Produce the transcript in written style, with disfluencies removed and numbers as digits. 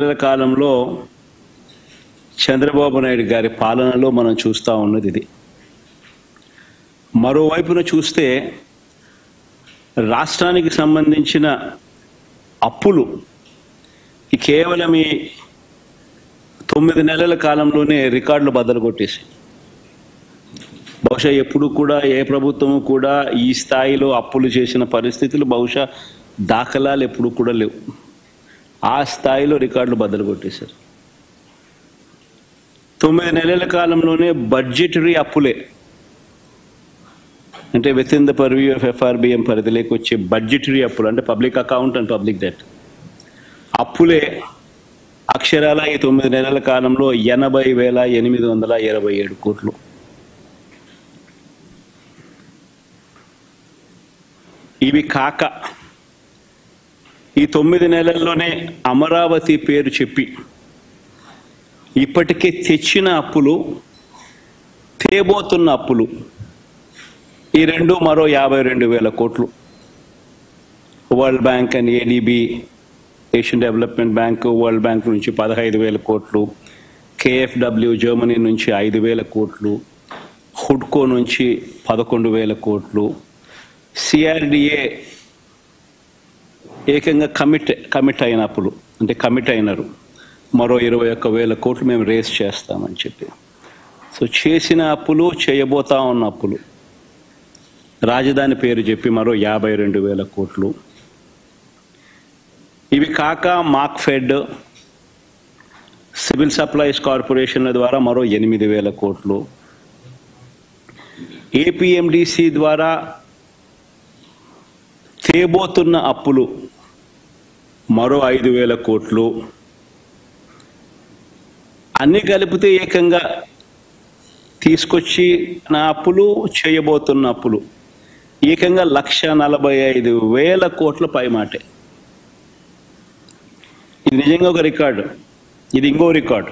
కాలంలో చంద్రబాబు నాయుడు గారి పాలనలో మనం చూస్తూ ఉన్నది ఇది. మరోవైపున చూస్తే రాష్ట్రానికి సంబంధించిన అప్పులు కేవలం ఈ 9 నెలల కాలంలోనే రికార్డులు బద్దలు కొట్టేసి, బహుశా ఎప్పుడు కూడా ఏ ప్రభుత్వము కూడా ఈ స్థాయిలో అప్పులు చేసిన పరిస్థితులు బహుశా దాఖలాలు ఎప్పుడు కూడా లేవు. ఆ స్థాయిలో రికార్డులు బద్దలు కొట్టేశారు. 9 నెలల కాలంలోనే బడ్జెటరీ అప్పులే, అంటే with in the purview of FRBM పరిధిలోకి వచ్చే బడ్జెటరీ అప్పులు, అంటే public account and public debt అప్పులే అక్షరాల ఈ 9 నెలల కాలంలో 80,827 కోట్లు. ఇవి కాక ఈ 9 నెలల్లోనే అమరావతి పేరు చెప్పి ఇప్పటికే తెచ్చిన అప్పులు, తేబోతున్న అప్పులు, ఈ రెండు మరో 52,000 కోట్లు. World bank and ADB, Asian development bank, world bank నుంచి 15,000 కోట్లు, KfW జర్మనీ నుంచి 5,000 కోట్లు, హుడ్కో నుంచి 11,000 కోట్లు, CRDA ఏకంగా కమిట్ అయిన అప్పులు, అంటే కమిట్ అయినారు, మరో 21,000 కోట్లు మేము రేస్ చేస్తామని చెప్పి. సో చేసిన అప్పులు, చేయబోతా ఉన్న అప్పులు, రాజధాని పేరు చెప్పి మరో 52,000 కోట్లు. ఇవి కాక మార్క్ఫెడ్, సివిల్ సప్లైస్ కార్పొరేషన్ల ద్వారా మరో 8,000 కోట్లు, APMDC ద్వారా తేబోతున్న అప్పులు మరో 5,000 కోట్లు. అన్ని కలిపితే ఏకంగా తీసుకొచ్చి నా అప్పులు, చేయబోతున్న అప్పులు ఏకంగా 1,45,000 కోట్ల పైమాటే. ఇది నిజంగా ఒక రికార్డు. ఇది ఇంకో రికార్డు.